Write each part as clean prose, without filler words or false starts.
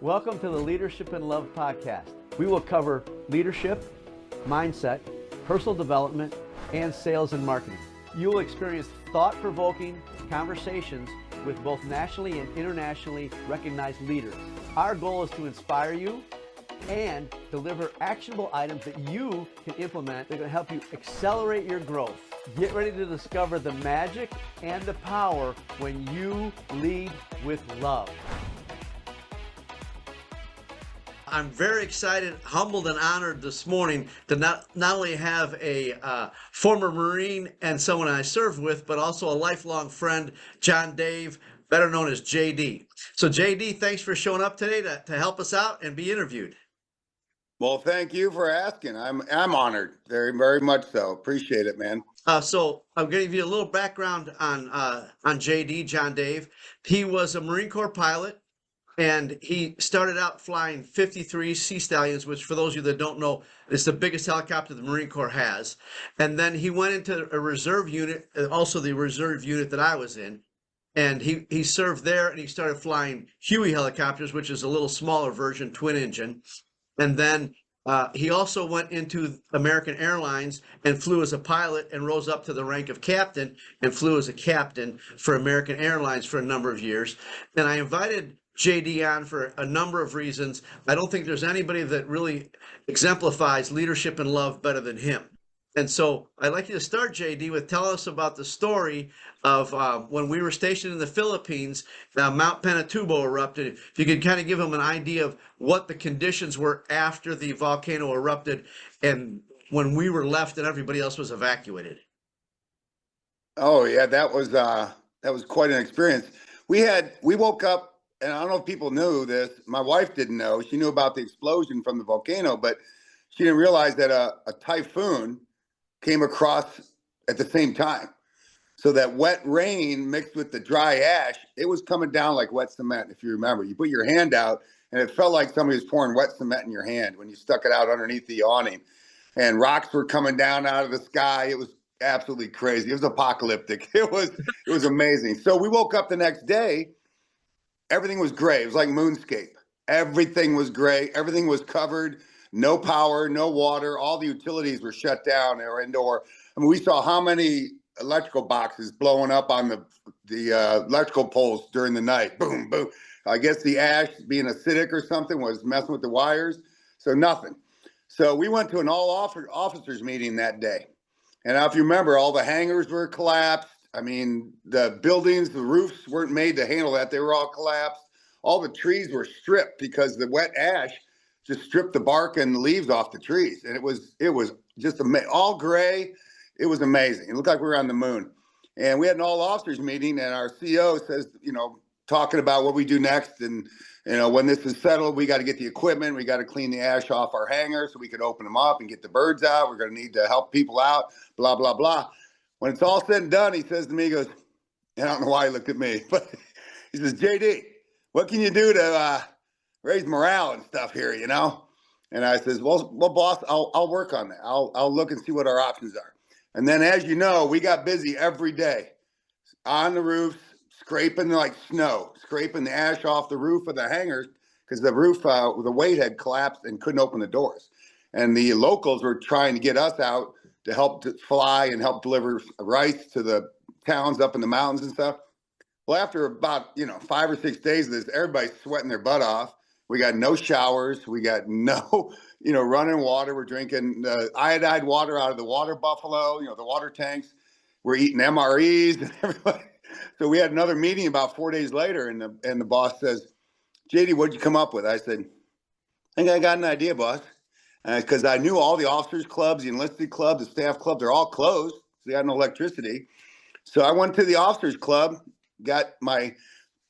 Welcome to the Leadership and Love podcast. We will cover leadership, mindset, personal development, and sales and marketing. You will experience thought-provoking conversations with both nationally and internationally recognized leaders. Our goal is to inspire you and deliver actionable items that you can implement that are going to help you accelerate your growth. Get ready to discover the magic and the power when you lead with love. I'm very excited, humbled, and honored this morning to not only have a former Marine and someone I served with, but also a lifelong friend, John Dave, better known as JD. So JD, thanks for showing up today to help us out and be interviewed. Well, thank you for asking. I'm honored, very, very much so. Appreciate it, man. So I'm going to give you a little background on JD, John Dave. He was a Marine Corps pilot. And he started out flying 53 Sea Stallions, which for those of you that don't know, is the biggest helicopter the Marine Corps has. And then he went into a reserve unit, also the reserve unit that I was in. And he served there, and he started flying Huey helicopters, which is a little smaller version, twin engine. And then he also went into American Airlines and flew as a pilot and rose up to the rank of captain and flew as a captain for American Airlines for a number of years. And I invited JD on for a number of reasons. I don't think there's anybody that really exemplifies leadership and love better than him. And so I'd like you to start, JD, with telling us about the story of when we were stationed in the Philippines, Mount Pinatubo erupted. If you could kind of give them an idea of what the conditions were after the volcano erupted and when we were left and everybody else was evacuated. Oh yeah, that was quite an experience. We woke up. And I don't know if people knew this. My wife didn't know. She knew about the explosion from the volcano, but she didn't realize that a typhoon came across at the same time. So that wet rain mixed with the dry ash, it was coming down like wet cement, if you remember. You put your hand out, and it felt like somebody was pouring wet cement in your hand when you stuck it out underneath the awning. And rocks were coming down out of the sky. It was absolutely crazy. It was apocalyptic. It was amazing. So we woke up the next day. Everything was gray. It was like moonscape. Everything was gray. Everything was covered. No power, no water. All the utilities were shut down. They were indoor. I mean, we saw how many electrical boxes blowing up on the electrical poles during the night. Boom, boom. I guess the ash, being acidic or something, was messing with the wires. So nothing. So we went to an all-officers meeting that day. And if you remember, all the hangars were collapsed. I mean, the buildings, the roofs weren't made to handle that. They were all collapsed. All the trees were stripped because the wet ash just stripped the bark and the leaves off the trees. And it was just all gray. It was amazing. It looked like we were on the moon. And we had an all officers meeting, and our CEO says, talking about what we do next. And, when this is settled, we got to get the equipment. We got to clean the ash off our hangars so we could open them up and get the birds out. We're going to need to help people out, blah, blah, blah. When it's all said and done, he says to me, he goes, I don't know why he looked at me, but he says, JD, what can you do to raise morale and stuff here, And I says, well, boss, I'll work on that. I'll look and see what our options are. And then, as you know, we got busy every day on the roofs, scraping like snow, scraping the ash off the roof of the hangars because the roof, the weight had collapsed and couldn't open the doors. And the locals were trying to get us out to help to fly and help deliver rice to the towns up in the mountains and stuff. Well, after about, 5 or 6 days of this, everybody's sweating their butt off. We got no showers. We got no, running water. We're drinking iodized water out of the water buffalo, the water tanks. We're eating MREs and everybody. So we had another meeting about 4 days later, and the boss says, JD, what'd you come up with? I said, I think I got an idea, boss. Because I knew all the officers clubs, the enlisted club, the staff club, they're all closed. So they had no electricity. So I went to the officers club, got my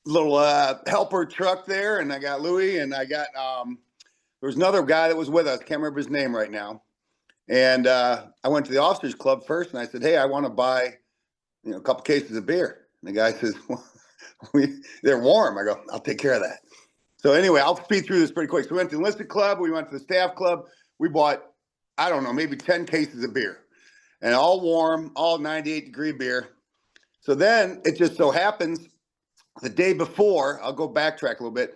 little helper truck there, and I got Louie, and I got, there was another guy that was with us. Can't remember his name right now. And I went to the officers club first, and I said, hey, I want to buy, a couple cases of beer. And the guy says, well, they're warm. I go, I'll take care of that. So anyway, I'll speed through this pretty quick. So we went to the enlisted club. We went to the staff club. We bought, I don't know, maybe 10 cases of beer. And all warm, all 98-degree beer. So then it just so happens the day before, I'll go backtrack a little bit,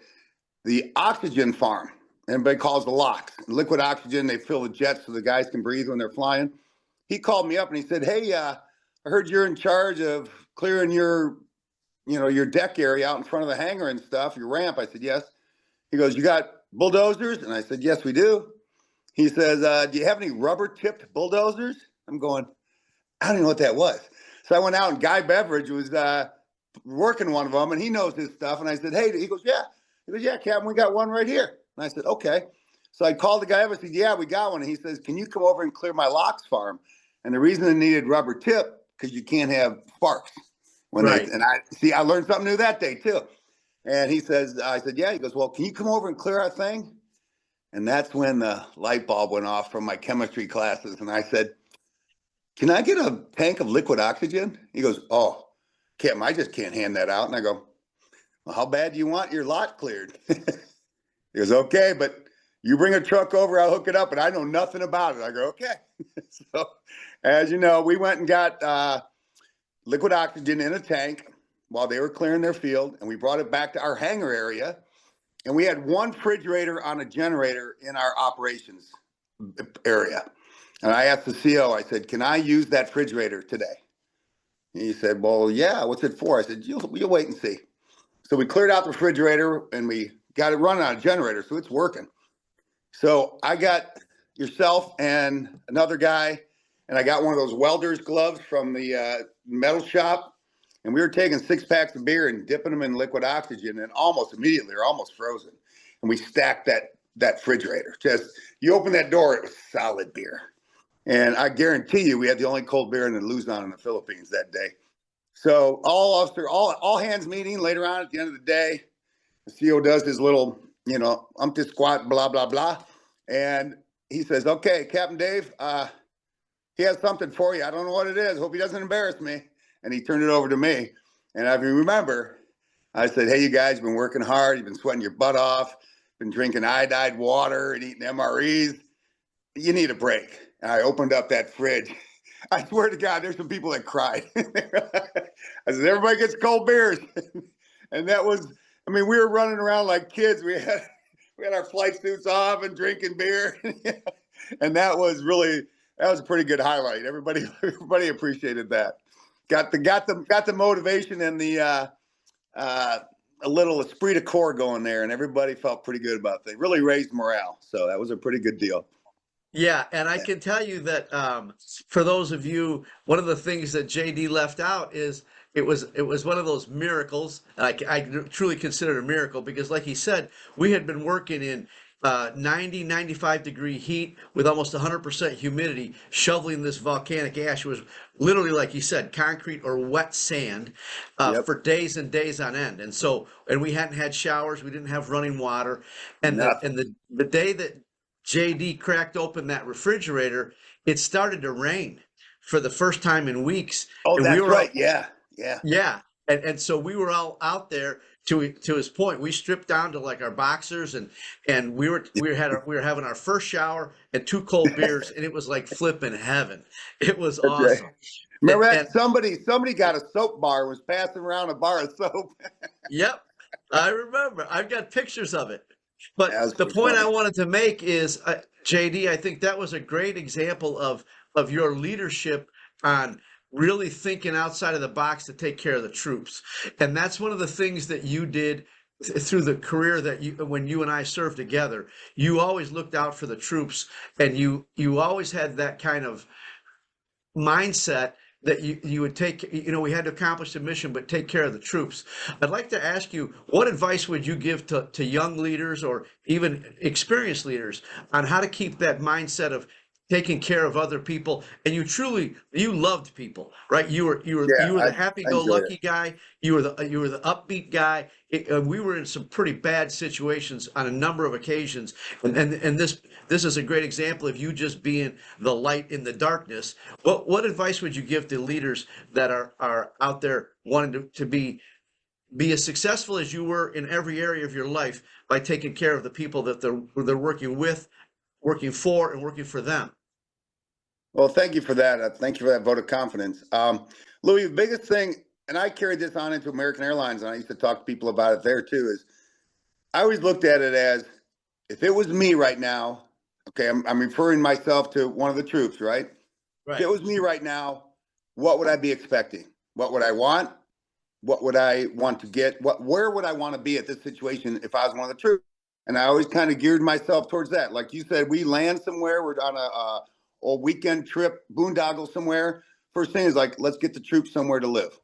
the oxygen farm. Everybody calls the locks. Liquid oxygen, they fill the jets so the guys can breathe when they're flying. He called me up and he said, hey, I heard you're in charge of clearing your, your deck area out in front of the hangar and stuff, your ramp. I said, yes. He goes, you got bulldozers? And I said, yes, we do. He says, do you have any rubber tipped bulldozers? I'm going, I don't even know what that was. So I went out and Guy Beveridge was working one of them and he knows his stuff. And I said, hey, he goes, yeah. He goes, yeah, Captain, we got one right here. And I said, okay. So I called the guy up and said, yeah, we got one. And he says, can you come over and clear my locks farm? And the reason it needed rubber tip, because you can't have sparks. Right. I learned something new that day too. And he says, I said, yeah. He goes, well, can you come over and clear our thing? And that's when the light bulb went off from my chemistry classes. And I said, can I get a tank of liquid oxygen? He goes, oh, Captain, I just can't hand that out. And I go, well, how bad do you want your lot cleared? He goes, okay, but you bring a truck over, I'll hook it up, and I know nothing about it. I go, okay. So, as you know, we went and got liquid oxygen in a tank while they were clearing their field, and we brought it back to our hangar area, and we had one refrigerator on a generator in our operations area. And I asked the CO, I said, can I use that refrigerator today? And he said, well, yeah, what's it for? I said, you'll wait and see. So we cleared out the refrigerator, and we got it running on a generator, so it's working. So I got yourself and another guy, and I got one of those welder's gloves from the metal shop, and we were taking 6 packs of beer and dipping them in liquid oxygen, and almost immediately, they're almost frozen. And we stacked that refrigerator. Just, you open that door, it was solid beer. And I guarantee you, we had the only cold beer in the Luzon in the Philippines that day. So all hands meeting later on at the end of the day, the CO does his little, umpty squat, blah, blah, blah. And he says, okay, Captain Dave, he has something for you. I don't know what it is. Hope he doesn't embarrass me. And he turned it over to me. And if you remember, I said, hey, you guys been working hard. You've been sweating your butt off, been drinking iodide water and eating MREs. You need a break. And I opened up that fridge. I swear to God, there's some people that cried. I said, everybody gets cold beers. And that was, we were running around like kids. We had our flight suits off and drinking beer. And that was a pretty good highlight. Everybody appreciated that. Got the motivation and the a little esprit de corps going there, and everybody felt pretty good about it. Really raised morale. So that was a pretty good deal. Yeah, and I can tell you that for those of you, one of the things that JD left out is it was one of those miracles. I truly consider it a miracle because, like he said, we had been working in 95 degree heat with almost 100% humidity, shoveling this volcanic ash. It was literally, like he said, concrete or wet sand for days and days on end. And we hadn't had showers, we didn't have running water, and the day that JD cracked open that refrigerator, it started to rain for the first time in weeks. Oh, and that's we were right. All, Yeah. yeah. And so we were all out there to his point. We stripped down to like our boxers and we were having our first shower and 2 cold beers and it was like flipping heaven. It was That's right. awesome. Remember that somebody got a soap bar, was passing around a bar of soap. Yep. I remember. I've got pictures of it. But the point funny. I wanted to make is, JD, I think that was a great example of your leadership on really thinking outside of the box to take care of the troops. And that's one of the things that you did through the career that when you and I served together. You always looked out for the troops, and you always had that kind of mindset that you would take, we had to accomplish the mission, but take care of the troops. I'd like to ask you, what advice would you give to young leaders or even experienced leaders on how to keep that mindset of taking care of other people? And you loved people, right? You were the happy-go-lucky guy. You were the upbeat guy. We were in some pretty bad situations on a number of occasions, and this is a great example of you just being the light in the darkness. What advice would you give to leaders that are out there wanting to be as successful as you were in every area of your life by taking care of the people that they're working with, working for, and working for them? Well, thank you for that. Thank you for that vote of confidence. Louie, the biggest thing, and I carried this on into American Airlines, and I used to talk to people about it there too, is I always looked at it as, if it was me right now, okay, I'm referring myself to one of the troops, right? If it Right. was me right now, what would I be expecting? What would I want? What would I want to get? Where would I want to be at this situation if I was one of the troops? And I always kind of geared myself towards that. Like you said, we land somewhere, we're on a weekend trip, boondoggle somewhere. First thing is like, let's get the troops somewhere to live.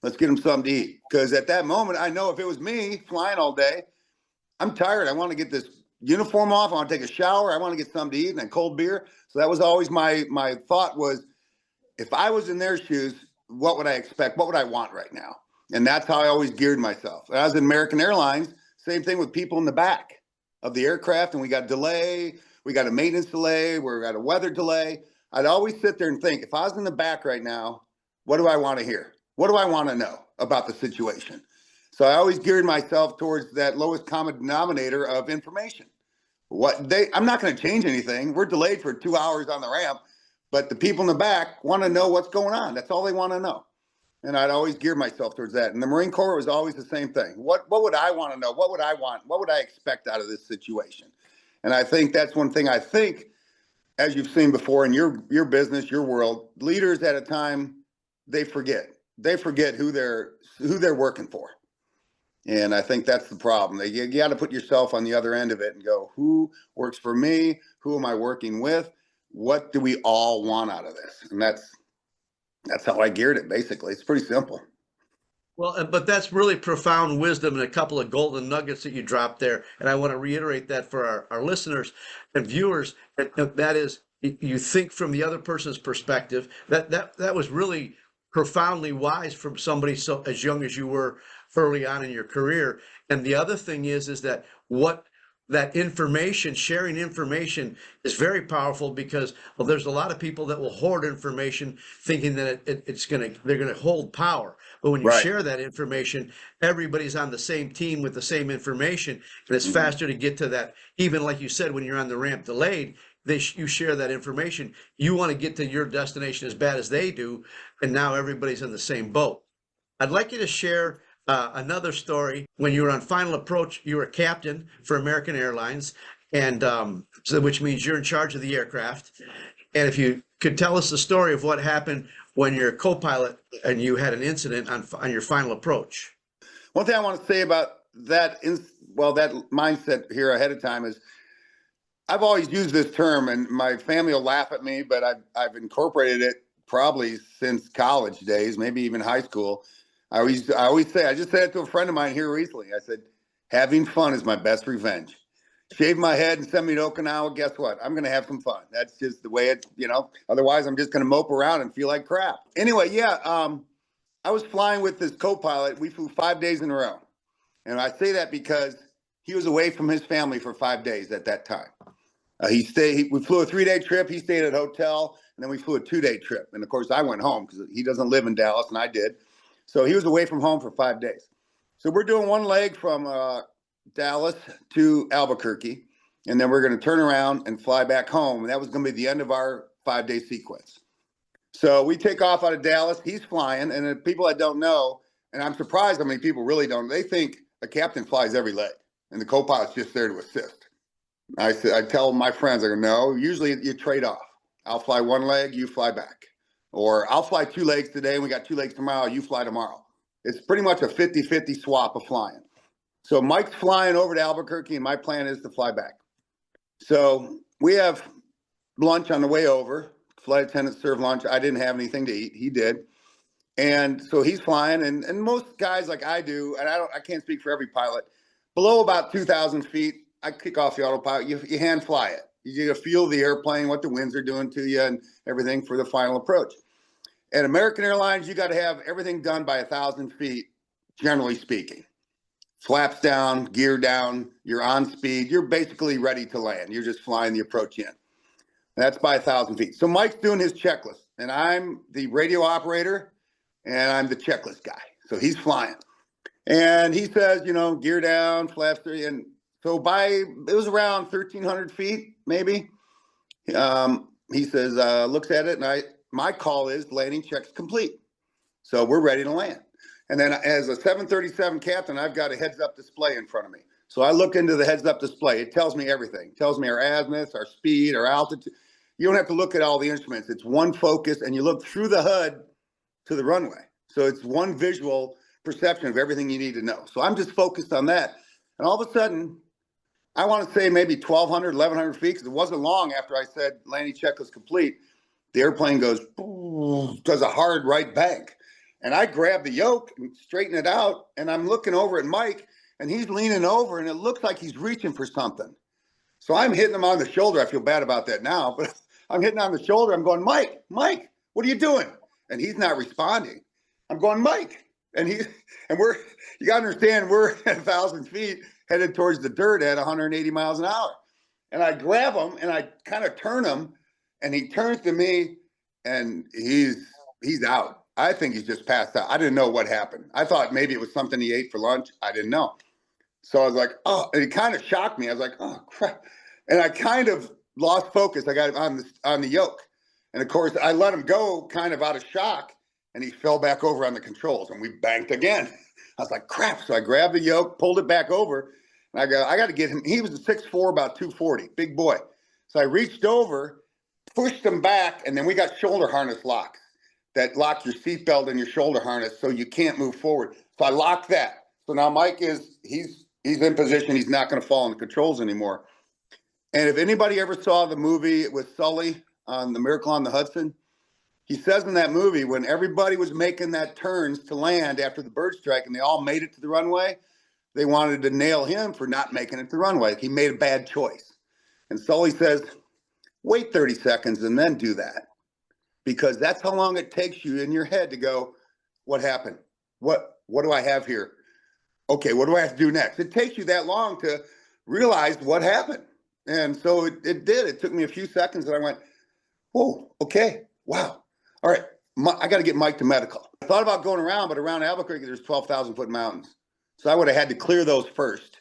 Let's get them something to eat. Because at that moment, I know if it was me flying all day, I'm tired. I want to get this uniform off. I want to take a shower. I want to get something to eat and a cold beer. So that was always my thought was, if I was in their shoes, what would I expect? What would I want right now? And that's how I always geared myself. When I was in American Airlines, same thing with people in the back of the aircraft, and we got delay, we got a maintenance delay, we got a weather delay. I'd always sit there and think, if I was in the back right now, what do I want to hear? What do I want to know about the situation? So I always geared myself towards that lowest common denominator of information. I'm not going to change anything. We're delayed for 2 hours on the ramp, but the people in the back want to know what's going on. That's all they want to know. And I'd always gear myself towards that. And the Marine Corps was always the same thing. What would I want to know? What would I want? What would I expect out of this situation? And I think that's one thing I think, as you've seen before in your business, your world, leaders at a time, they forget. They forget who they're working for. And I think that's the problem. You got to put yourself on the other end of it and go, who works for me? Who am I working with? What do we all want out of this? And that's how I geared it, basically. It's pretty simple. Well, but that's really profound wisdom and a couple of golden nuggets that you dropped there. And I want to reiterate that for our listeners and viewers. And that is, you think from the other person's perspective. That was really profoundly wise from somebody so as young as you were early on in your career. And the other thing is that what that information, sharing information is very powerful because, well, there's a lot of people that will hoard information thinking that they're going to hold power. But when you Right. share that information, everybody's on the same team with the same information, and it's Mhm. faster to get to that. Even like you said, when you're on the ramp delayed, you share that information. You want to get to your destination as bad as they do, and now everybody's in the same boat. I'd like you to share another story. When you were on final approach, you were a captain for American Airlines, and which means you're in charge of the aircraft. And if you could tell us the story of what happened when you're a co-pilot and you had an incident on your final approach. One thing I want to say about that that mindset here ahead of time is, I've always used this term, and my family will laugh at me, but I've incorporated it probably since college days, maybe even high school. I always say, I just said it to a friend of mine here recently. I said, having fun is my best revenge. Shave my head and send me to Okinawa. Guess what? I'm going to have some fun. That's just the way otherwise I'm just going to mope around and feel like crap. Anyway, yeah. I was flying with this co-pilot. We flew 5 days in a row. And I say that because he was away from his family for 5 days at that time. We flew a 3-day trip. He stayed at a hotel, and then we flew a 2-day trip. And of course, I went home because he doesn't live in Dallas, and I did. So he was away from home for 5 days. So we're doing one leg from Dallas to Albuquerque, and then we're going to turn around and fly back home. And that was going to be the end of our 5-day sequence. So we take off out of Dallas. He's flying, and the people that don't know, and I'm surprised how many people really don't, they think a captain flies every leg, and the co-pilot's just there to assist. I tell my friends, I go, no, usually you trade off. I'll fly one leg, you fly back. Or I'll fly 2 legs today, and we got 2 legs tomorrow, you fly tomorrow. It's pretty much a 50-50 swap of flying. So Mike's flying over to Albuquerque, and my plan is to fly back. So we have lunch on the way over. Flight attendants serve lunch. I didn't have anything to eat. He did. And so he's flying, and most guys like I do, and I can't speak for every pilot, below about 2,000 feet, I kick off the autopilot. You hand fly it. You feel the airplane, what the winds are doing to you, and everything for the final approach. At American Airlines, you got to have everything done by 1,000 feet, generally speaking. Flaps down, gear down, you're on speed. You're basically ready to land. You're just flying the approach in. That's by 1,000 feet. So Mike's doing his checklist, and I'm the radio operator, and I'm the checklist guy. So he's flying. And he says, gear down, flaps 3, and so it was around 1,300 feet, maybe. He says, looks at it, and my call is landing checks complete. So we're ready to land. And then as a 737 captain, I've got a heads-up display in front of me. So I look into the heads-up display. It tells me everything. It tells me our azimuth, our speed, our altitude. You don't have to look at all the instruments. It's one focus, and you look through the HUD to the runway. So it's one visual perception of everything you need to know. So I'm just focused on that. And all of a sudden, I want to say maybe 1,200, 1,100 feet, because it wasn't long after I said landing check was complete. The airplane goes, does a hard right bank. And I grab the yoke and straighten it out. And I'm looking over at Mike, and he's leaning over, and it looks like he's reaching for something. So I'm hitting him on the shoulder. I feel bad about that now, but I'm hitting on the shoulder. I'm going, Mike, what are you doing? And he's not responding. I'm going, Mike. And you got to understand, we're at 1,000 feet headed towards the dirt at 180 miles an hour. And I grab him and I kind of turn him, and he turns to me, and he's out. I think he's just passed out. I didn't know what happened. I thought maybe it was something he ate for lunch. I didn't know. So I was like, oh, and it kind of shocked me. I was like, oh crap. And I kind of lost focus. I got him on the yoke. And of course I let him go kind of out of shock, and he fell back over on the controls, and we banked again. I was like, crap. So I grabbed the yoke, pulled it back over, and I go, I got to get him. He was a 6'4", about 240, big boy. So I reached over, pushed him back, and then we got shoulder harness locks that lock your seatbelt and your shoulder harness so you can't move forward. So I locked that. So now Mike he's in position. He's not going to fall on the controls anymore. And if anybody ever saw the movie with Sully on The Miracle on the Hudson, he says in that movie, when everybody was making that turns to land after the bird strike and they all made it to the runway, they wanted to nail him for not making it to the runway. He made a bad choice. And Sully says, wait 30 seconds and then do that. Because that's how long it takes you in your head to go, what happened? What do I have here? Okay, what do I have to do next? It takes you that long to realize what happened. And so it did. It took me a few seconds, and I went, whoa, okay, wow. All right, I got to get Mike to medical. I thought about going around, but around Albuquerque, there's 12,000-foot mountains. So I would have had to clear those first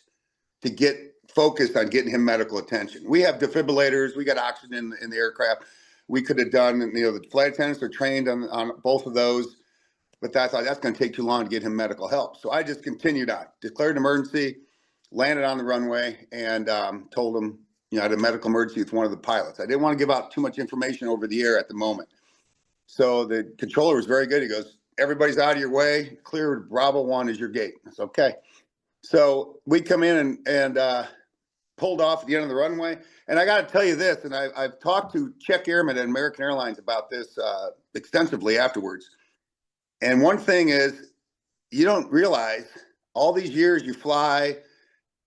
to get focused on getting him medical attention. We have defibrillators. We got oxygen in the aircraft. We could have done, the flight attendants are trained on both of those. But I thought that's going to take too long to get him medical help. So I just continued on, declared an emergency, landed on the runway, and told him, I had a medical emergency with one of the pilots. I didn't want to give out too much information over the air at the moment. So the controller was very good. He goes, everybody's out of your way. Clear Bravo 1 is your gate. That's okay. So we come in and pulled off at the end of the runway. And I got to tell you this, and I've talked to Czech Airmen at American Airlines about this extensively afterwards. And one thing is, you don't realize all these years you fly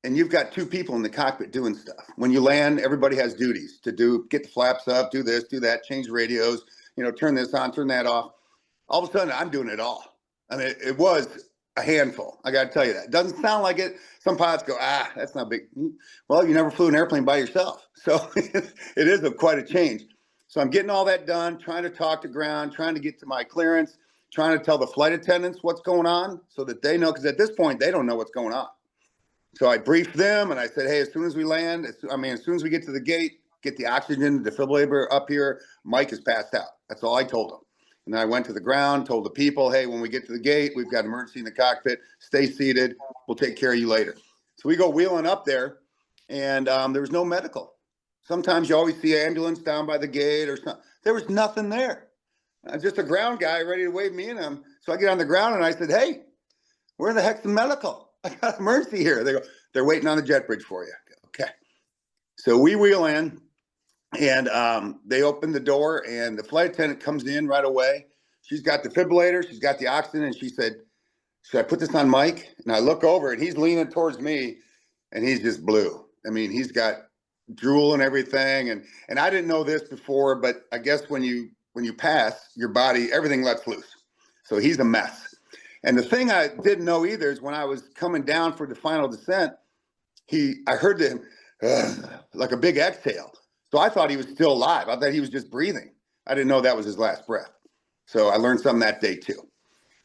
and you've got two people in the cockpit doing stuff. When you land, everybody has duties to do, get the flaps up, do this, do that, change radios, turn this on, turn that off. All of a sudden, I'm doing it all. I mean, it was a handful. I got to tell you that. It doesn't sound like it. Some pilots go, that's not big. Well, you never flew an airplane by yourself. So it is quite a change. So I'm getting all that done, trying to talk to ground, trying to get to my clearance, trying to tell the flight attendants what's going on so that they know, because at this point, they don't know what's going on. So I briefed them and I said, hey, as soon as we land, as soon as we get to the gate, get the oxygen, the defibrillator up here, Mike is passed out. That's all I told them. And then I went to the ground, told the people, hey, when we get to the gate, we've got emergency in the cockpit, stay seated, we'll take care of you later. So we go wheeling up there, and there was no medical. Sometimes you always see an ambulance down by the gate or something. There was nothing there. Just a ground guy ready to wave me in. So I get on the ground and I said, hey, where the heck's the medical? I got an emergency here. They go, they're waiting on the jet bridge for you. Okay. So we wheel in, and they open the door, and the flight attendant comes in right away. She's got the defibrillator. She's got the oxygen. And she said, should I put this on Mike? And I look over, and he's leaning towards me, and he's just blue. I mean, he's got drool and everything. And I didn't know this before, but I guess when you pass, your body, everything lets loose. So he's a mess. And the thing I didn't know either is when I was coming down for the final descent, I heard him like a big exhale. So I thought he was still alive. I thought he was just breathing. I didn't know that was his last breath. So I learned something that day too.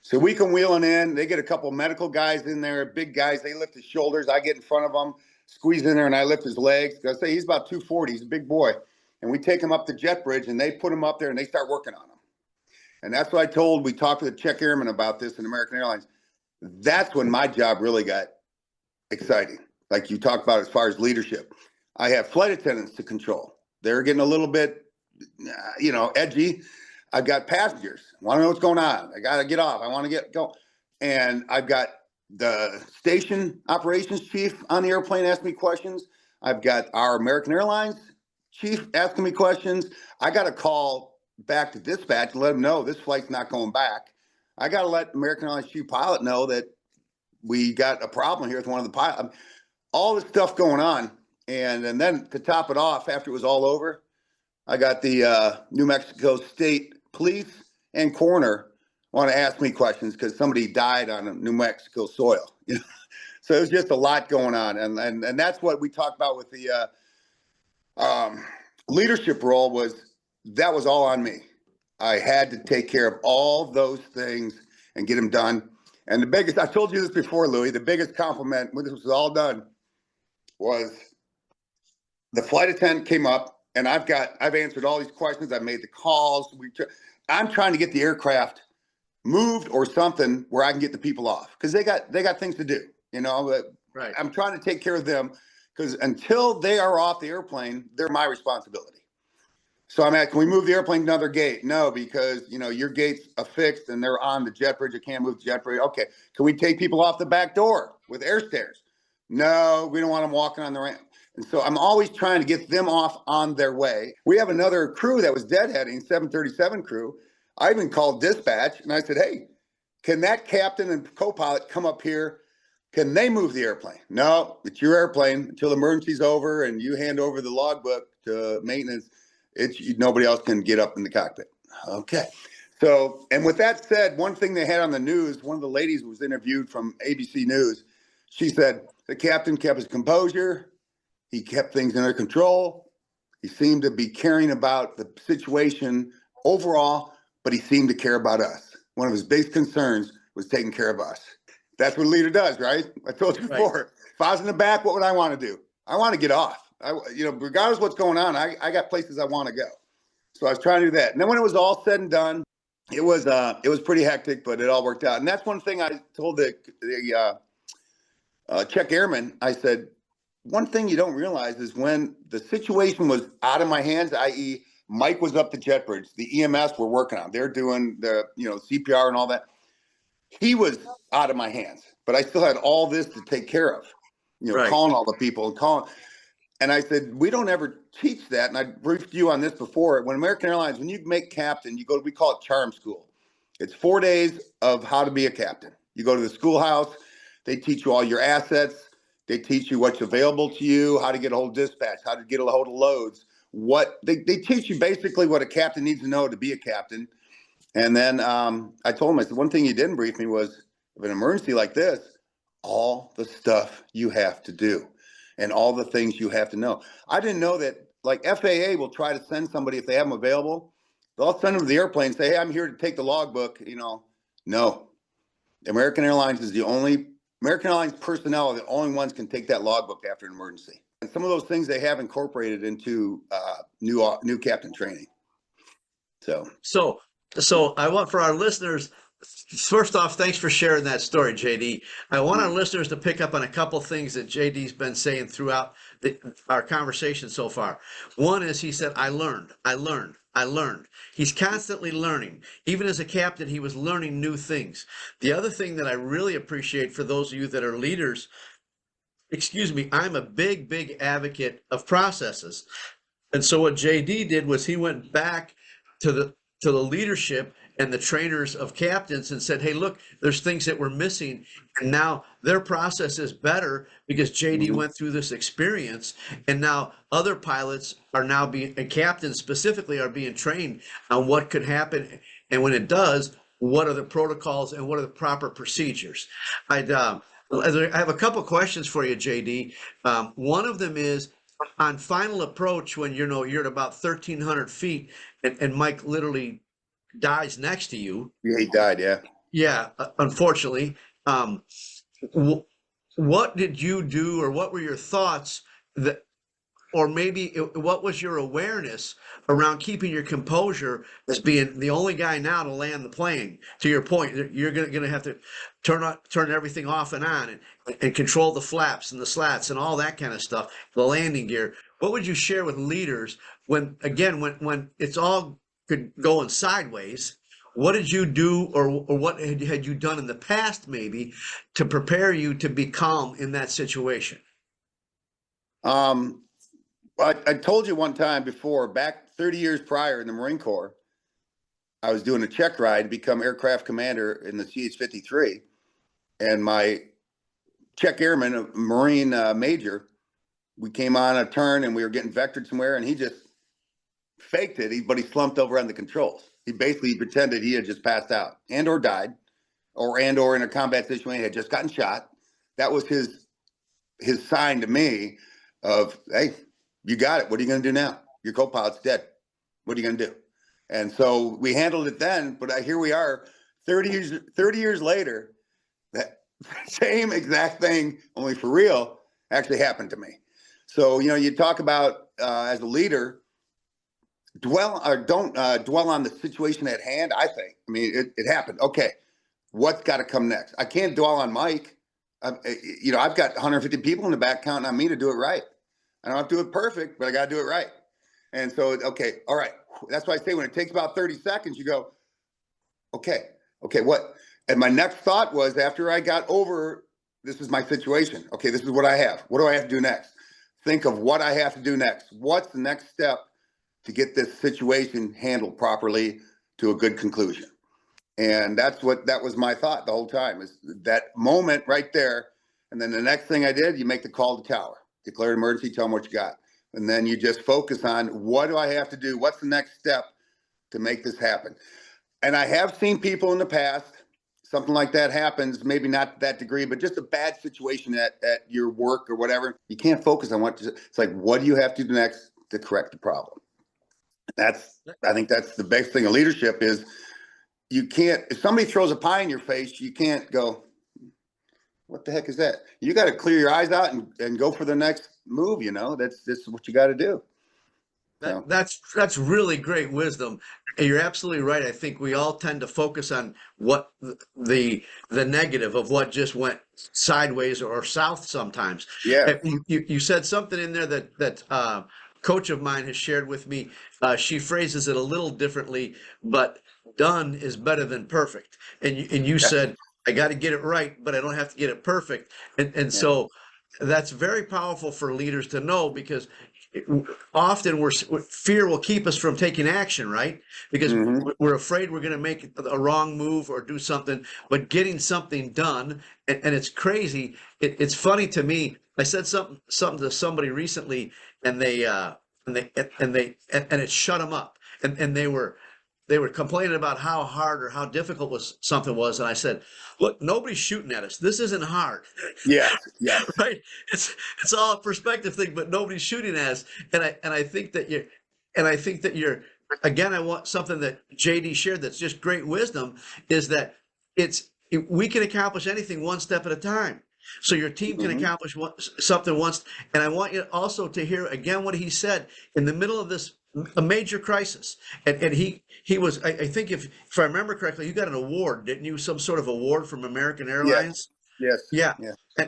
So we come wheeling in. They get a couple medical guys in there, big guys. They lift his shoulders. I get in front of them, squeeze in there, and I lift his legs. I say he's about 240. He's a big boy. And we take him up the jet bridge, and they put him up there, and they start working on him. And that's what we talked to the Czech Airmen about this in American Airlines. That's when my job really got exciting. like you talked about as far as leadership. I have flight attendants to control. They're getting a little bit, edgy. I've got passengers. I want to know what's going on. I got to get off. I want to get going. And I've got the station operations chief on the airplane asking me questions. I've got our American Airlines chief asking me questions. I got to call back to dispatch and let them know this flight's not going back. I got to let American Airlines chief pilot know that we got a problem here with one of the pilots. All this stuff going on. And then to top it off, after it was all over, I got the New Mexico State Police and coroner want to ask me questions because somebody died on New Mexico soil. So it was just a lot going on. And that's what we talked about with the leadership role that was all on me. I had to take care of all those things and get them done. And I told you this before, Louie, the biggest compliment when this was all done was the flight attendant came up, and I've answered all these questions. I've made the calls. I'm trying to get the aircraft moved or something where I can get the people off because they got things to do. Right. I'm trying to take care of them because until they are off the airplane, they're my responsibility. So I'm can we move the airplane to another gate? No, because your gate's affixed and they're on the jet bridge. I can't move the jet bridge. Okay. Can we take people off the back door with air stairs? No, we don't want them walking on the ramp. And so I'm always trying to get them off on their way. We have another crew that was deadheading, 737 crew. I even called dispatch and I said, hey, can that captain and co-pilot come up here? Can they move the airplane? No, it's your airplane until the emergency's over and you hand over the logbook to maintenance. Nobody else can get up in the cockpit. Okay. So, and with that said, one thing they had on the news, one of the ladies was interviewed from ABC News. She said the captain kept his composure. He kept things under control. He seemed to be caring about the situation overall, but he seemed to care about us. One of his biggest concerns was taking care of us. That's what a leader does, right? I told you before. Right. If I was in the back, what would I want to do? I want to get off. Regardless of what's going on, I got places I want to go. So I was trying to do that. And then when it was all said and done, it was pretty hectic, but it all worked out. And that's one thing I told the check airman. I said, one thing you don't realize is when the situation was out of my hands, i.e. Mike was up the jet bridge, the EMS were working on, they're doing the, CPR and all that. He was out of my hands, but I still had all this to take care of, Right. Calling all the people and calling. And I said, we don't ever teach that. And I briefed you on this before. When American Airlines, when you make captain, we call it charm school. It's 4 days of how to be a captain. You go to the schoolhouse, they teach you all your assets. They teach you what's available to you, how to get a hold of dispatch, how to get a hold of loads. They teach you basically what a captain needs to know to be a captain. And then I told him, I said, one thing you didn't brief me was, if an emergency like this, all the stuff you have to do and all the things you have to know. I didn't know that, like FAA will try to send somebody if they have them available. They'll send them to the airplane and say, hey, I'm here to take the logbook. No. American Airlines personnel are the only ones can take that logbook after an emergency. And some of those things they have incorporated into new captain training. So I want for our listeners, first off, thanks for sharing that story, JD. I want our listeners to pick up on a couple things that JD's been saying throughout our conversation so far. One is he said, I learned. He's constantly learning. Even as a captain, he was learning new things. The other thing that I really appreciate for those of you that are leaders, I'm a big advocate of processes. And so what JD did was he went back to the leadership and the trainers of captains and said, hey, look, there's things that we're missing. And now their process is better because JD went through this experience. And now other pilots are now and captains specifically are being trained on what could happen. And when it does, what are the protocols and what are the proper procedures? I have a couple questions for you, JD. One of them is, on final approach, when you're at about 1,300 feet and Mike literally dies next to you. Yeah, he died. Yeah. Yeah. Unfortunately, what did you do, or what were your thoughts or maybe what was your awareness around keeping your composure as being the only guy now to land the plane? To your point, you're going to have to turn everything off and on, and control the flaps and the slats and all that kind of stuff, the landing gear. What would you share with leaders when, again, when it's all going sideways? What did you do, or what had you done in the past, maybe, to prepare you to be calm in that situation? I told you one time before, back 30 years prior in the Marine Corps, I was doing a check ride to become aircraft commander in the CH-53. And my check airman, a Marine major, we came on a turn and we were getting vectored somewhere, and he just faked it, but he slumped over on the controls. He basically pretended he had just passed out and or died, or in a combat situation had just gotten shot. That was his sign to me of, hey, you got it. What are you going to do now? Your co-pilot's dead. What are you going to do? And so we handled it then, but here we are 30 years later, that same exact thing, only for real, actually happened to me. So, you talk about as a leader, don't dwell on the situation at hand. I mean, it happened. Okay. What's got to come next? I can't dwell on Mike. I've got 150 people in the back counting on me to do it right. I don't have to do it perfect, but I got to do it right. And so, okay, all right. That's why I say when it takes about 30 seconds, you go, okay, what? And my next thought was, after I got over, this is my situation. Okay, this is what I have. What do I have to do next? Think of what I have to do next. What's the next step to get this situation handled properly to a good conclusion? And that was my thought the whole time, is that moment right there. And then the next thing I did, you make the call to tower, declare an emergency, tell them what you got. And then you just focus on, what do I have to do? What's the next step to make this happen? And I have seen people in the past, something like that happens, maybe not to that degree, but just a bad situation at your work or whatever. You can't focus on it's like, what do you have to do next to correct the problem? I think that's the best thing of leadership is, you can't, if somebody throws a pie in your face, you can't go, what the heck is that? You got to clear your eyes out and go for the next move. That's what you got to do. That's really great wisdom. And you're absolutely right. I think we all tend to focus on what the negative of what just went sideways or south sometimes. Yeah. You said something in there that coach of mine has shared with me. She phrases it a little differently, but done is better than perfect. And you said, I got to get it right, but I don't have to get it perfect. And so that's very powerful for leaders to know, because often fear will keep us from taking action, right? Because we're afraid we're going to make a wrong move or do something, but getting something done, and it's crazy. It's funny to me. I said something to somebody recently, and it shut them up, and they were complaining about how hard or how difficult something was, and I said, "Look, nobody's shooting at us. This isn't hard." Yeah. Right? It's all a perspective thing, but nobody's shooting at us. And I think that you're again. I want something that JD shared that's just great wisdom, is that we can accomplish anything one step at a time. So your team can accomplish something once. And I want you also to hear again what he said in the middle of a major crisis. And he was, I think if I remember correctly, you got an award, didn't you? Some sort of award from American Airlines. Yes. Yeah.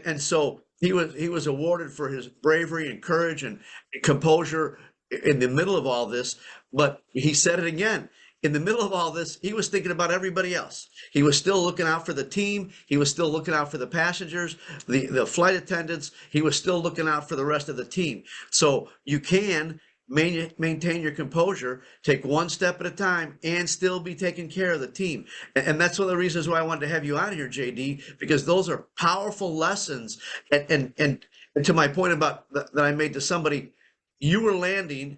And so he was awarded for his bravery and courage and composure in the middle of all this. But he said it again. In the middle of all this, he was thinking about everybody else. He was still looking out for the team. He was still looking out for the passengers, the flight attendants. He was still looking out for the rest of the team. So you can maintain your composure, take one step at a time, and still be taking care of the team. And that's one of the reasons why I wanted to have you on here, JD, because those are powerful lessons. And to my point about that I made to somebody, you were landing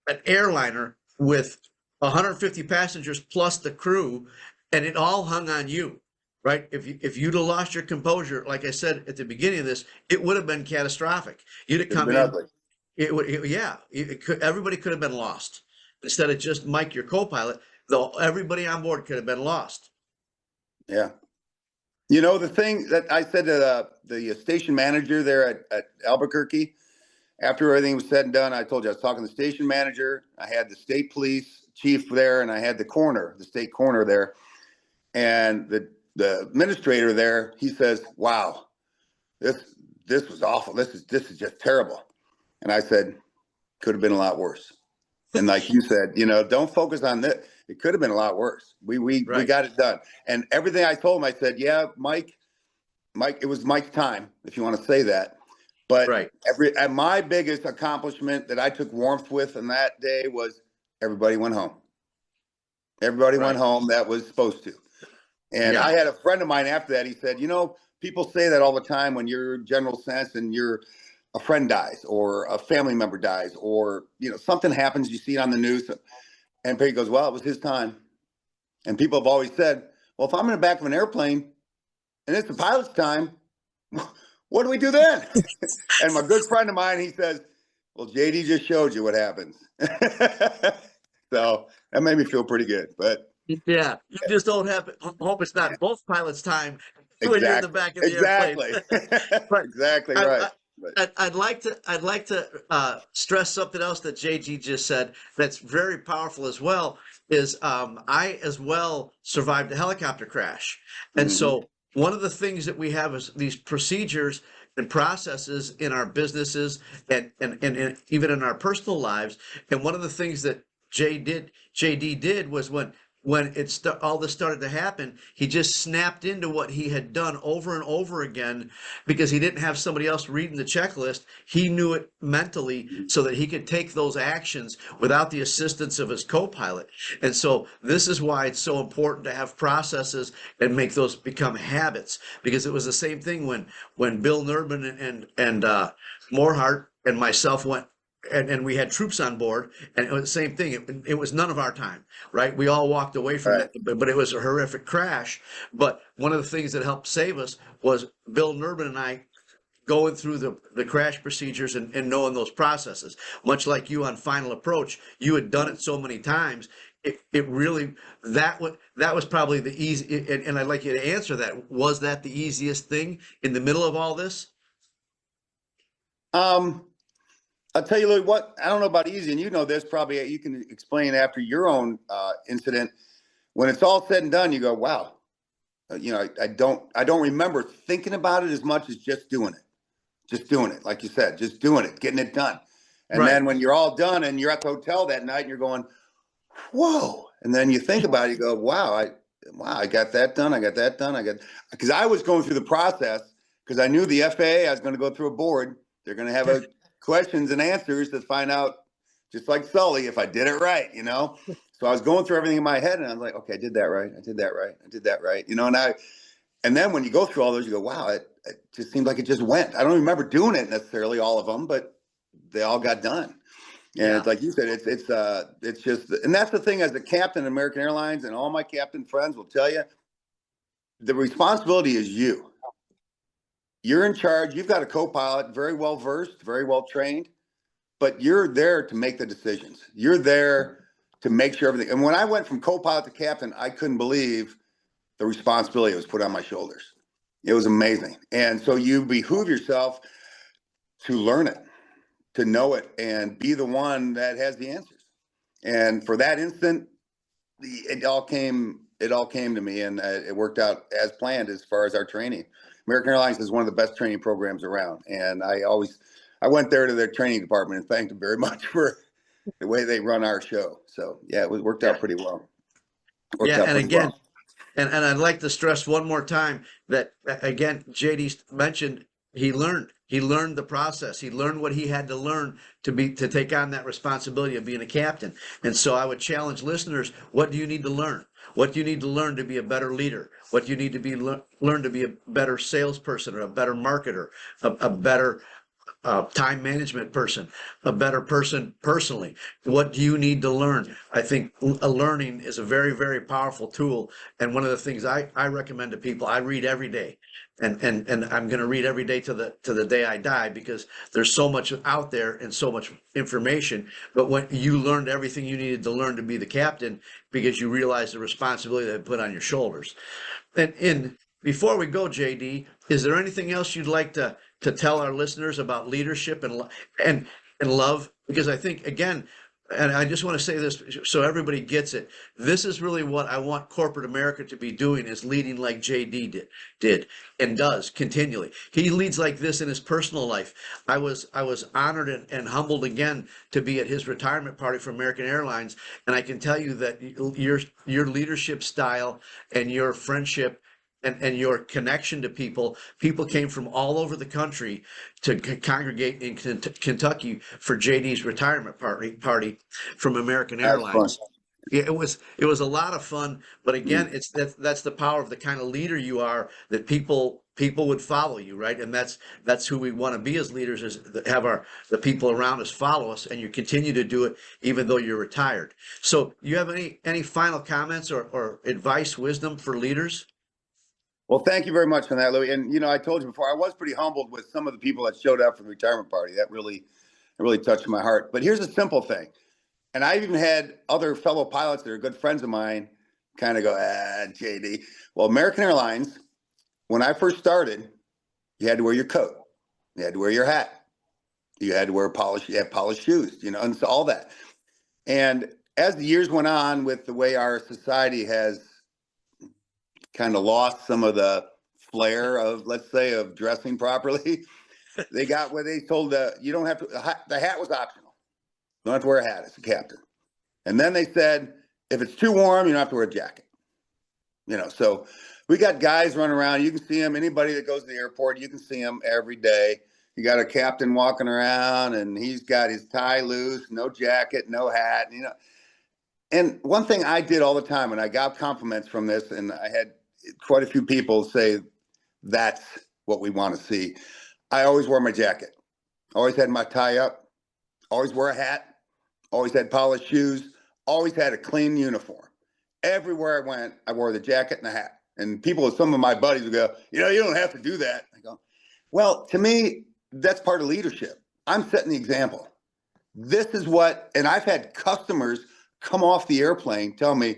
an airliner with 150 passengers plus the crew, and it all hung on you, right? If you'd have lost your composure, like I said at the beginning of this, it would have been catastrophic. You'd have come in. Ugly. Everybody could have been lost. Instead of just Mike, your co-pilot, though, everybody on board could have been lost. Yeah. The thing that I said to the station manager there at Albuquerque, after everything was said and done, I told you I was talking to the station manager. I had the state police chief there, and I had the coroner, the state coroner there, and the administrator there. He says, "Wow, this was awful. This is just terrible." And I said, "Could have been a lot worse." And like you said, don't focus on this. It could have been a lot worse. We got it done. And everything I told him, I said, "Yeah, Mike, it was Mike's time, if you want to say that." But my biggest accomplishment that I took warmth with on that day was everybody went home. Everybody went home that was supposed to. And I had a friend of mine after that. He said, people say that all the time when you're general sense and a friend dies or a family member dies or, something happens, you see it on the news. And Peggy goes, "Well, it was his time." And people have always said, "Well, if I'm in the back of an airplane and it's the pilot's time, what do we do then?" And my good friend of mine, he says, "Well, JD just showed you what happens." So that made me feel pretty good. But yeah, you just don't hope it's not both pilots' time when you're in the back of the airplane. But exactly right. I'd like to stress something else that JG just said that's very powerful as well. Is I as well survived a helicopter crash, and so one of the things that we have is these procedures and processes in our businesses and even in our personal lives. And one of the things that JD did was when all this started to happen, he just snapped into what he had done over and over again because he didn't have somebody else reading the checklist. He knew it mentally so that he could take those actions without the assistance of his co-pilot. And so this is why it's so important to have processes and make those become habits, because it was the same thing when Bill Nurban and Morhart and myself went and we had troops on board, and it was the same thing. It was none of our time, right? We all walked away from it, but it was a horrific crash. But one of the things that helped save us was Bill Nurban and I going through the crash procedures and knowing those processes. Much like you on Final Approach, you had done it so many times. It really, that was probably the easy, and I'd like you to answer that. Was that the easiest thing in the middle of all this? I'll tell you, Louie, what, I don't know about easy, and you know this probably, you can explain after your own incident. When it's all said and done, you go, "Wow." I don't remember thinking about it as much as just doing it. Like you said, just doing it, getting it done. And then when you're all done and you're at the hotel that night and you're going, "Whoa." And then you think about it, you go, wow, I got that done. Because I was going through the process because I knew the FAA, I was going to go through a board. They're going to have questions and answers to find out, just like Sully, if I did it right, So I was going through everything in my head and I was like, okay, I did that right. And then when you go through all those, you go, wow, it just seemed like it just went. I don't remember doing it necessarily, all of them, but they all got done. And it's like you said, it's just, and that's the thing as a captain of American Airlines, and all my captain friends will tell you, the responsibility is you. You're in charge. You've got a co-pilot, very well versed, very well trained, but you're there to make the decisions. You're there to make sure everything. And when I went from co-pilot to captain, I couldn't believe the responsibility that was put on my shoulders. It was amazing. And so you behoove yourself to learn it, to know it, and be the one that has the answers. And for that instant, it all came to me, and it worked out as planned as far as our training. American Airlines is one of the best training programs around, and I went there to their training department and thanked them very much for the way they run our show. So yeah, it worked out pretty well. And I'd like to stress one more time that, again, JD mentioned he learned the process. He learned what he had to learn to take on that responsibility of being a captain. And so I would challenge listeners, what do you need to learn? What do you need to learn to be a better leader? What do you need to learn to be a better salesperson or a better marketer, a better time management person, a better person personally? What do you need to learn? I think learning is a very, very powerful tool. And one of the things I recommend to people, I read every day. And I'm going to read every day to the day I die, because there's so much out there and so much information. But when you learned everything you needed to learn to be the captain, because you realized the responsibility that it put on your shoulders. And before we go, JD, is there anything else you'd like to tell our listeners about leadership and and love, because I think, again, and I just want to say this so everybody gets it. This is really what I want corporate America to be doing, is leading like JD did and does continually. He leads like this in his personal life. I was honored and humbled again to be at his retirement party for American Airlines, and I can tell you that your leadership style and your friendship and your connection to people came from all over the country to congregate in Kentucky for JD's retirement party from American That's fun. Airlines. Yeah, it was a lot of fun, but again, that's the power of the kind of leader you are, that people would follow you, right? And that's who we want to be as leaders, is have the people around us follow us, and you continue to do it even though you're retired. So you have any final comments or advice, wisdom for leaders? Well, thank you very much for that, Louie. And I told you before, I was pretty humbled with some of the people that showed up for the retirement party. That really touched my heart. But here's a simple thing. And I've even had other fellow pilots that are good friends of mine kind of go, JD. Well, American Airlines, when I first started, you had to wear your coat. You had to wear your hat. You had to wear polished shoes, and so all that. And as the years went on, with the way our society has kind of lost some of the flair of, let's say, of dressing properly, they got where they told you don't have to, the hat was optional. You don't have to wear a hat as a captain. And then they said, if it's too warm, you don't have to wear a jacket. So we got guys running around. You can see them. Anybody that goes to the airport, you can see them every day. You got a captain walking around, and he's got his tie loose, no jacket, no hat. And one thing I did all the time, and I got compliments from this, and I had quite a few people say that's what we want to see. I always wore my jacket. Always had my tie up. Always wore a hat. Always had polished shoes. Always had a clean uniform. Everywhere I went, I wore the jacket and the hat. And some of my buddies would go, you don't have to do that. I go, well, to me, that's part of leadership. I'm setting the example. This is and I've had customers come off the airplane tell me,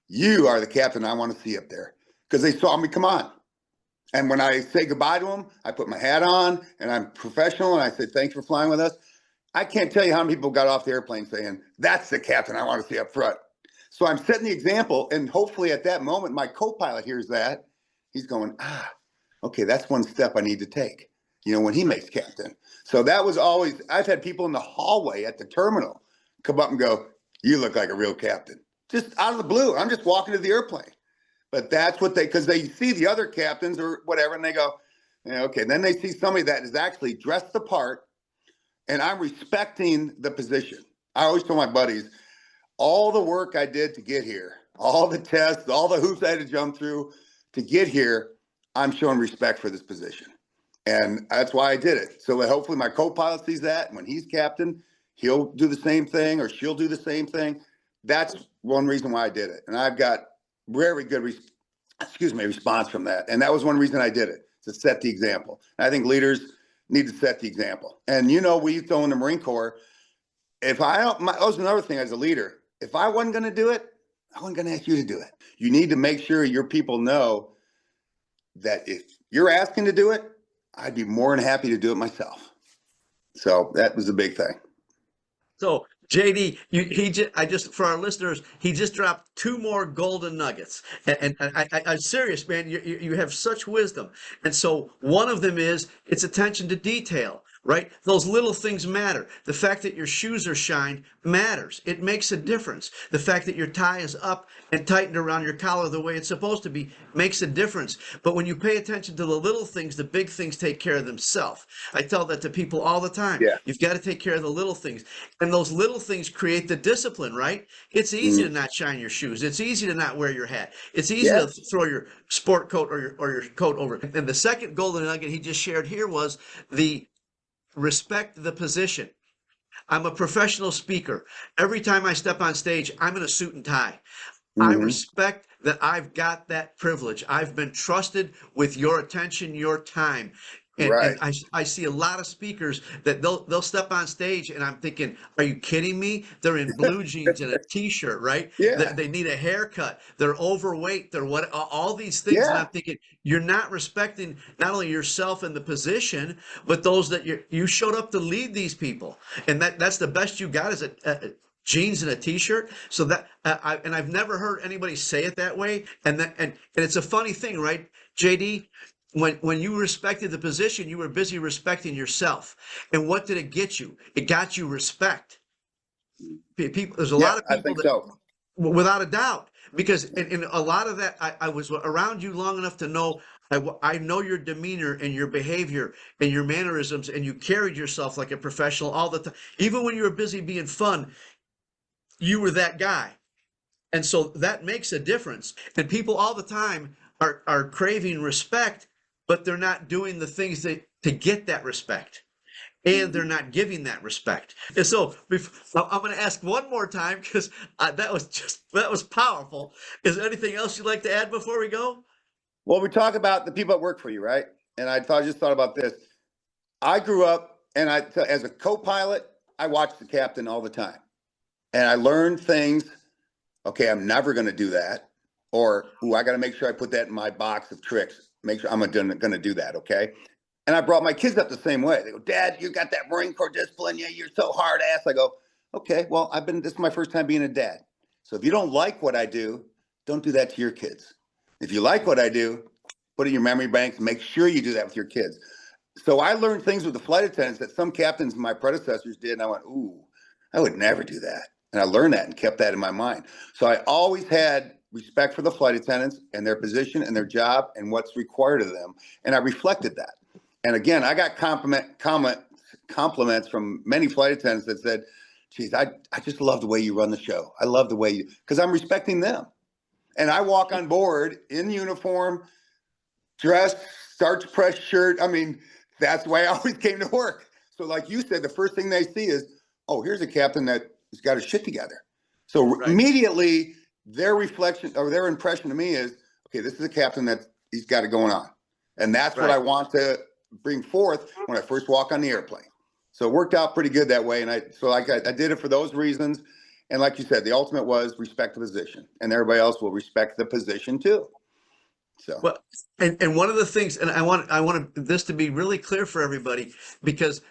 you are the captain I want to see up there, because they saw me come on. And when I say goodbye to them, I put my hat on, and I'm professional, and I say, thanks for flying with us. I can't tell you how many people got off the airplane saying, that's the captain I want to see up front. So I'm setting the example, and hopefully at that moment, my co-pilot hears that. He's going, okay, that's one step I need to take, when he makes captain. So that was always, I've had people in the hallway at the terminal come up and go, you look like a real captain. Just out of the blue. I'm just walking to the airplane. But that's because they see the other captains or whatever, and they go, yeah, okay. And then they see somebody that is actually dressed the part, and I'm respecting the position. I always tell my buddies, all the work I did to get here, all the tests, all the hoops I had to jump through to get here, I'm showing respect for this position. And that's why I did it. So hopefully my co-pilot sees that, and when he's captain, he'll do the same thing, or she'll do the same thing. That's one reason why I did it. And I've got very good response from that. And that was one reason I did it, to set the example. And I think leaders need to set the example. And we used to own the Marine Corps. That was another thing as a leader. If I wasn't going to do it, I wasn't going to ask you to do it. You need to make sure your people know that if you're asking to do it, I'd be more than happy to do it myself. So that was a big thing. So JD, for our listeners, he just dropped 2 more golden nuggets, and I'm serious, man. You have such wisdom, and so one of them is it's attention to detail. Right? Those little things matter. The fact that your shoes are shined matters. It makes a difference. The fact that your tie is up and tightened around your collar the way it's supposed to be makes a difference. But when you pay attention to the little things, the big things take care of themselves. I tell that to people all the time. Yeah. You've got to take care of the little things. And those little things create the discipline, right? It's easy to not shine your shoes. It's easy to not wear your hat. It's easy to throw your sport coat or your coat over. And the second golden nugget he just shared here was the respect the position. I'm a professional speaker. Every time I step on stage, I'm in a suit and tie. I respect that I've got that privilege. I've been trusted with your attention, your time. Right. And I see a lot of speakers that they'll step on stage and I'm thinking, are you kidding me? They're in blue jeans and a t-shirt, right? Yeah. They need a haircut. They're overweight. They're what all these things. And Yeah. I'm thinking, you're not respecting not only yourself and the position, but those that you showed up to lead these people. And that's the best you got is a jeans and a t-shirt. So that I've never heard anybody say it that way. And it's a funny thing, right, JD? When you respected the position, you were busy respecting yourself. And what did it get you? It got you respect. People, there's a Yeah, lot of I people think that, so. without a doubt, because in a lot of that, I was around you long enough to know. I know your demeanor and your behavior and your mannerisms, and you carried yourself like a professional all the time. Even when you were busy being fun, you were that guy. And so that makes a difference. And people all the time are craving respect, but they're not doing the things to get that respect. And they're not giving that respect. And so I'm going to ask one more time because that was powerful. Is there anything else you'd like to add before we go? Well, we talk about the people that work for you, right? And just thought about this. I grew up, and as a co-pilot, I watched the captain all the time, and I learned things. Okay, I'm never going to do that, or I got to make sure I put that in my box of tricks. Make sure I'm going to do that. Okay. And I brought my kids up the same way. They go, Dad, you got that Marine Corps discipline. Yeah, you're so hard ass. I go, okay, well, this is my first time being a dad. So if you don't like what I do, don't do that to your kids. If you like what I do, put it in your memory banks. Make sure you do that with your kids. So I learned things with the flight attendants that some captains, my predecessors, did. And I went, ooh, I would never do that. And I learned that and kept that in my mind. So I always had respect for the flight attendants and their position and their job and what's required of them. And I reflected that. And again, I got compliments from many flight attendants that said, geez, I just love the way you run the show. I love the way because I'm respecting them. And I walk on board in uniform, dressed, starch press shirt. I mean, that's the way I always came to work. So like you said, the first thing they see is, oh, here's a captain that has got his shit together. So Right. Immediately their reflection or their impression to me is, okay, this is a captain that he's got it going on. And that's what I want to bring forth when I first walk on the airplane. So it worked out pretty good that way. And I did it for those reasons. And like you said, the ultimate was respect the position, and everybody else will respect the position too. So, Well, and one of the things, and I want this to be really clear for everybody, because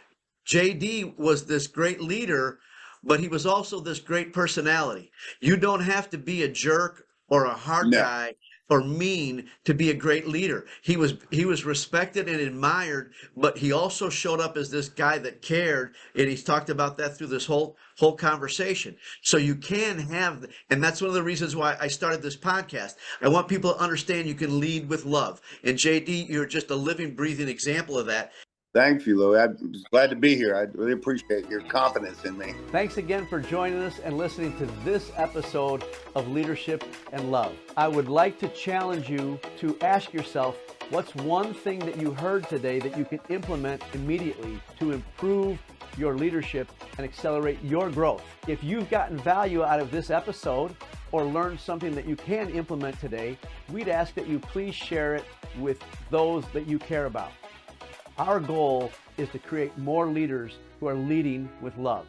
JD was this great leader, but he was also this great personality. You don't have to be a jerk or a hard no, guy or mean to be a great leader. He was respected and admired, but he also showed up as this guy that cared, and he's talked about that through this whole conversation. So you can have, and that's one of the reasons why I started this podcast. I want people to understand you can lead with love. And JD, you're just a living, breathing example of that. thank you, Louie. I'm glad to be here. I really appreciate your confidence in me. Thanks again for joining us and listening to this episode of Leadership and Love. I would like to challenge you to ask yourself, what's one thing that you heard today that you can implement immediately to improve your leadership and accelerate your growth? If you've gotten value out of this episode or learned something that you can implement today, we'd ask that you please share it with those that you care about. Our goal is to create more leaders who are leading with love.